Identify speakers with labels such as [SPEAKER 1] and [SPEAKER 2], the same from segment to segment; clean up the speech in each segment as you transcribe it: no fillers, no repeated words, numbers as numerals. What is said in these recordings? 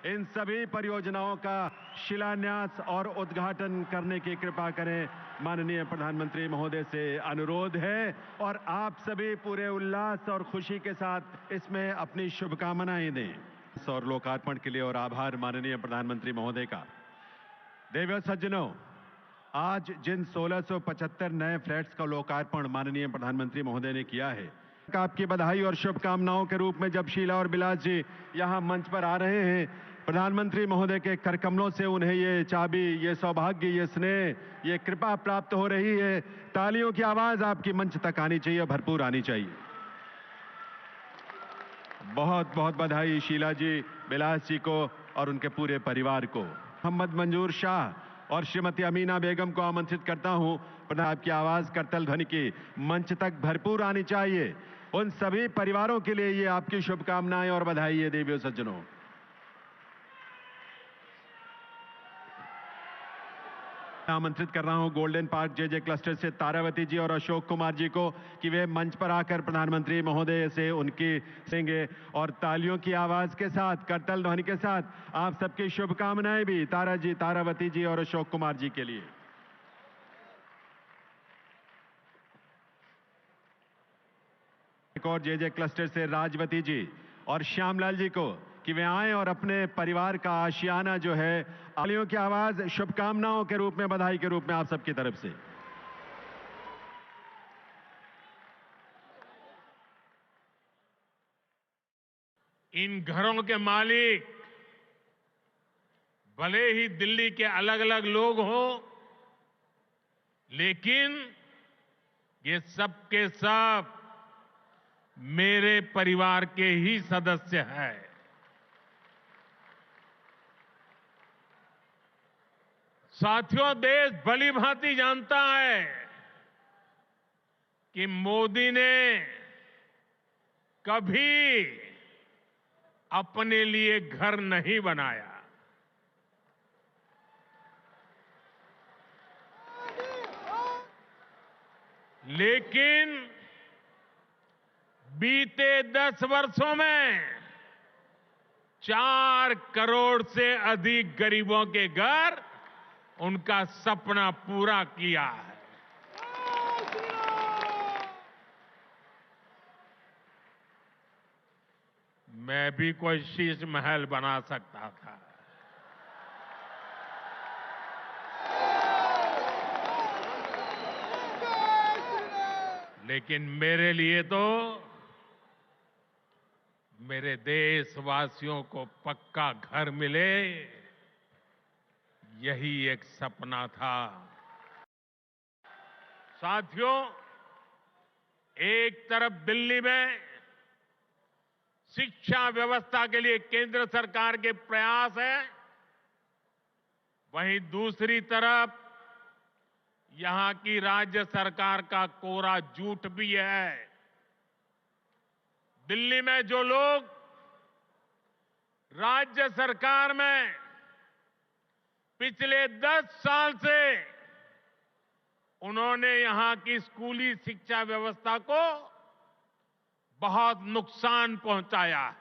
[SPEAKER 1] इन सभी परियोजनाओं का शिलान्यास और उद्घाटन करने की कृपा करें। माननीय प्रधानमंत्री महोदय से अनुरोध है और आप सभी पूरे उल्लास और खुशी के साथ इसमें अपनी शुभकामनाएं दें। और लोकार्पण के लिए और आभार माननीय प्रधानमंत्री महोदय का। देवियों सज्जनों, आज जिन 1675 नए फ्लैट्स का लोकार्पण माननीय प्रधानमंत्री महोदय ने किया है, आपकी बधाई और शुभकामनाओं के रूप में जब शीला और बिलास जी यहां मंच पर आ रहे हैं, प्रधानमंत्री महोदय के करकमलों से उन्हें ये चाबी, ये सौभाग्य, ये स्नेह, ये कृपा प्राप्त हो रही है। तालियों की आवाज आपकी मंच तक आनी चाहिए, भरपूर आनी चाहिए। बहुत बहुत बधाई शीला जी, बिलास जी को और उनके पूरे परिवार को। मोहम्मद मंजूर शाह और श्रीमती अमीना बेगम को आमंत्रित करता हूं। आपकी आवाज करतल ध्वनि की मंच तक भरपूर आनी चाहिए। उन सभी परिवारों के लिए ये आपकी शुभकामनाएं और बधाई है। देवियों सज्जनों, आमंत्रित कर रहा हूं गोल्डन पार्क जेजे क्लस्टर से तारावती जी और अशोक कुमार जी को कि वे मंच पर आकर प्रधानमंत्री महोदय से उनकी सेंगे और तालियों की आवाज के साथ, करतल ध्वनि के साथ आप सबकी शुभकामनाएं भी तारा जी, तारावती जी और अशोक कुमार जी के लिए। एक और जेजे क्लस्टर से राजवती जी और श्यामलाल जी को कि वे आएं और अपने परिवार का आशियाना जो है, तालियों की आवाज शुभकामनाओं के रूप में, बधाई के रूप में आप सबकी तरफ से।
[SPEAKER 2] इन घरों के मालिक भले ही दिल्ली के अलग अलग लोग हों, लेकिन ये सब के सब मेरे परिवार के ही सदस्य हैं। साथियों, देश भली भांति जानता है कि मोदी ने कभी अपने लिए घर नहीं बनाया। लेकिन बीते 10 वर्षों में 4 करोड़ से अधिक गरीबों के घर उनका सपना पूरा किया है। मैं भी कोई शीश महल बना सकता था, लेकिन मेरे लिए तो मेरे देशवासियों को पक्का घर मिले, यही एक सपना था। साथियों, एक तरफ दिल्ली में शिक्षा व्यवस्था के लिए केंद्र सरकार के प्रयास है, वहीं दूसरी तरफ यहां की राज्य सरकार का कोरा झूठ भी है। दिल्ली में जो लोग राज्य सरकार में पिछले 10 साल से उन्होंने यहां की स्कूली शिक्षा व्यवस्था को बहुत नुकसान पहुंचाया है।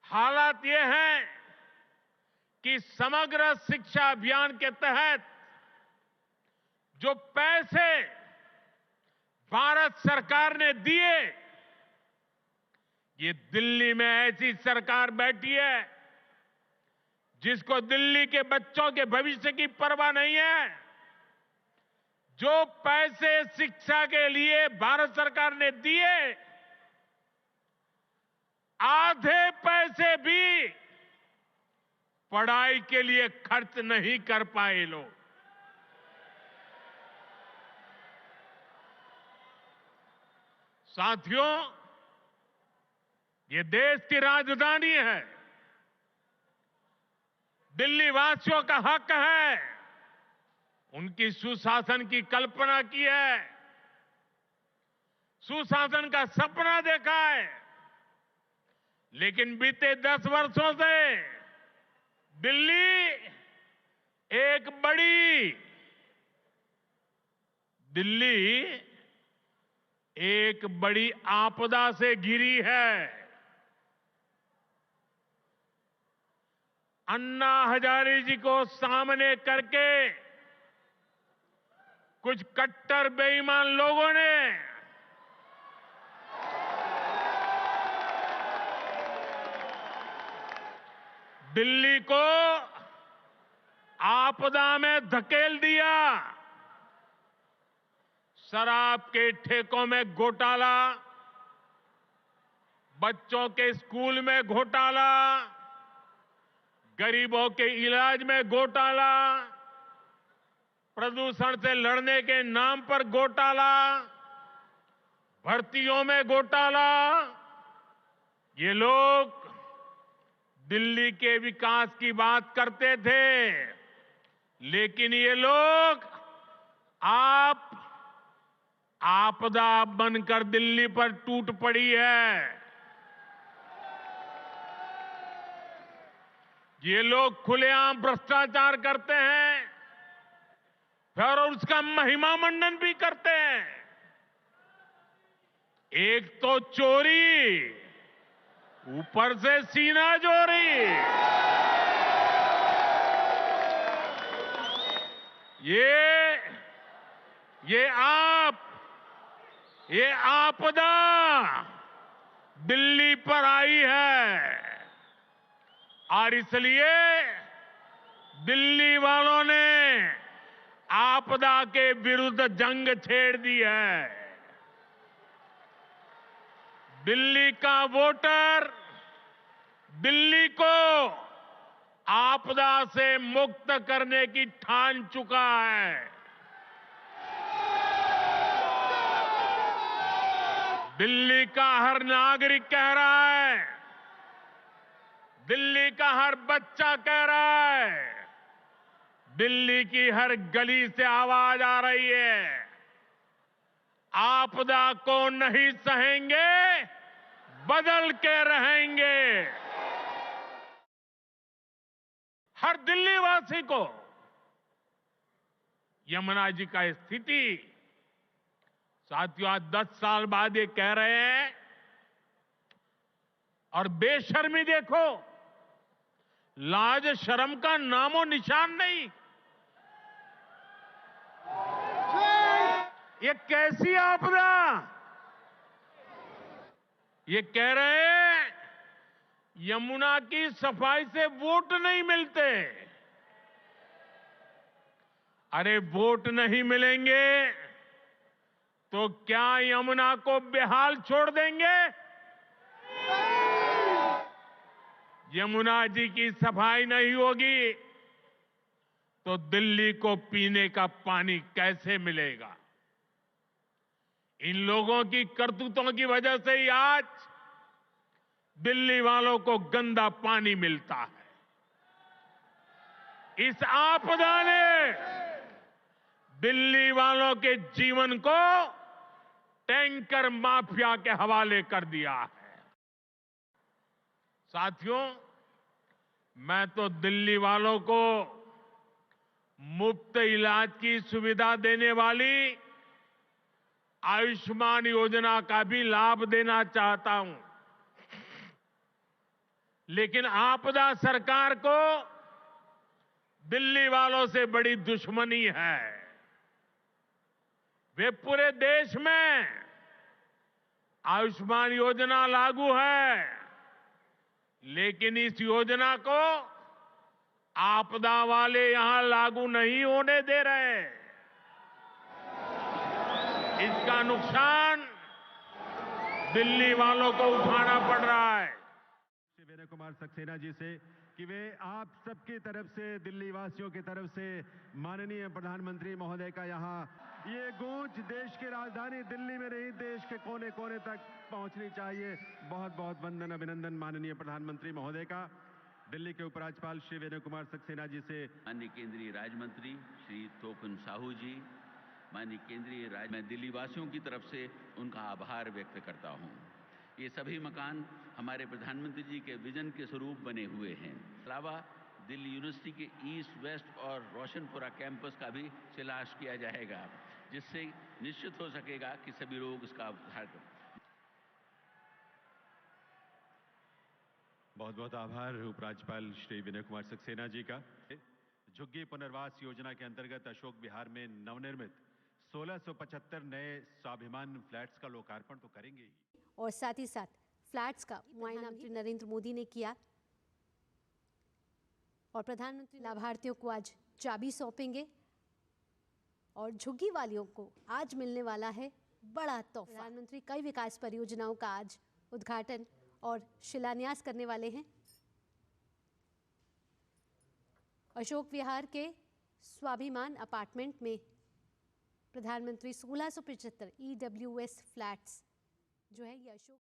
[SPEAKER 2] हालात ये है कि समग्र शिक्षा अभियान के तहत जो पैसे भारत सरकार ने दिए, ये दिल्ली में ऐसी सरकार बैठी है जिसको दिल्ली के बच्चों के भविष्य की परवाह नहीं है। जो पैसे शिक्षा के लिए भारत सरकार ने दिए, आधे पैसे भी पढ़ाई के लिए खर्च नहीं कर पाए लोग। साथियों, ये देश की राजधानी है, दिल्ली वासियों का हक है, उनकी सुशासन की कल्पना की है, सुशासन का सपना देखा है। लेकिन बीते 10 वर्षों से दिल्ली एक बड़ी आपदा से घिरी है। अन्ना हजारे जी को सामने करके कुछ कट्टर बेईमान लोगों ने दिल्ली को आपदा में धकेल दिया। शराब के ठेकों में घोटाला, बच्चों के स्कूल में घोटाला, गरीबों के इलाज में घोटाला, प्रदूषण से लड़ने के नाम पर घोटाला, भर्तियों में घोटाला। ये लोग दिल्ली के विकास की बात करते थे, लेकिन ये लोग आपदा बनकर दिल्ली पर टूट पड़ी है। ये लोग खुलेआम भ्रष्टाचार करते हैं, फिर उसका महिमा मंडन भी करते हैं। एक तो चोरी, ऊपर से सीना चोरी। ये आपदा दिल्ली पर आई है और इसलिए दिल्ली वालों ने आपदा के विरुद्ध जंग छेड़ दी है। दिल्ली का वोटर दिल्ली को आपदा से मुक्त करने की ठान चुका है। दिल्ली का हर नागरिक कह रहा है, दिल्ली का हर बच्चा कह रहा है, दिल्ली की हर गली से आवाज आ रही है, आपदा को नहीं सहेंगे, बदल के रहेंगे। हर दिल्ली वासी को यमुना जी का स्थिति, साथियों आज 10 साल बाद ये कह रहे हैं और बेशर्मी देखो, लाज शर्म का नामो निशान नहीं। ये कैसी आपदा? ये कह रहे हैं यमुना की सफाई से वोट नहीं मिलते। अरे वोट नहीं मिलेंगे तो क्या यमुना को बेहाल छोड़ देंगे? यमुना जी की सफाई नहीं होगी तो दिल्ली को पीने का पानी कैसे मिलेगा? इन लोगों की करतूतों की वजह से ही आज दिल्ली वालों को गंदा पानी मिलता है। इस आपदा ने दिल्ली वालों के जीवन को टैंकर माफिया के हवाले कर दिया है। साथियों, मैं तो दिल्ली वालों को मुफ्त इलाज की सुविधा देने वाली आयुष्मान योजना का भी लाभ देना चाहता हूं, लेकिन आपदा सरकार को दिल्ली वालों से बड़ी दुश्मनी है। वे पूरे देश में आयुष्मान योजना लागू है, लेकिन इस योजना को आपदा वाले यहां लागू नहीं होने दे रहे। इसका नुकसान दिल्ली वालों को उठाना पड़ रहा है।
[SPEAKER 1] विनय कुमार सक्सेना जी से कि वे आप सबकी तरफ से, दिल्ली वासियों की तरफ से माननीय प्रधानमंत्री महोदय का यहाँ ये गूंज देश की राजधानी दिल्ली में नहीं, देश के कोने कोने तक पहुंचनी चाहिए। बहुत बहुत वंदन, अभिनंदन माननीय प्रधानमंत्री महोदय का। दिल्ली के उपराज्यपाल श्री विनय कुमार सक्सेना जी से
[SPEAKER 3] माननीय केंद्रीय राज्य मंत्री श्री तोपन साहू जी, माननीय केंद्रीय राज्य, मैं दिल्ली वासियों की तरफ से उनका आभार व्यक्त करता हूं। ये सभी मकान हमारे प्रधानमंत्री जी के विजन के स्वरूप बने हुए हैं। अलावा दिल्ली यूनिवर्सिटी के ईस्ट, वेस्ट और रोशनपुरा कैंपस का भी शिलान्यास किया जाएगा, जिससे निश्चित हो सकेगा कि सभी लोग इसका
[SPEAKER 1] बहुत बहुत आभार उपराज्यपाल श्री विनय कुमार सक्सेना जी का। झुग्गी पुनर्वास योजना के अंतर्गत अशोक विहार में नवनिर्मित 1675 नए स्वाभिमान फ्लैट्स का लोकार्पण तो करेंगे ही,
[SPEAKER 4] और साथ ही साथ फ्लैट्स का मुआयना भी नरेंद्र मोदी ने किया और प्रधानमंत्री लाभार्थियों को आज चाबी सौंपेंगे और झुग्गी वालियों को आज मिलने वाला है बड़ा तोहफा। प्रधानमंत्री कई विकास परियोजनाओं का आज उद्घाटन और शिलान्यास करने वाले हैं। अशोक विहार के स्वाभिमान अपार्टमेंट में प्रधानमंत्री 1675 EWS फ्लैट्स जो है ये अशोक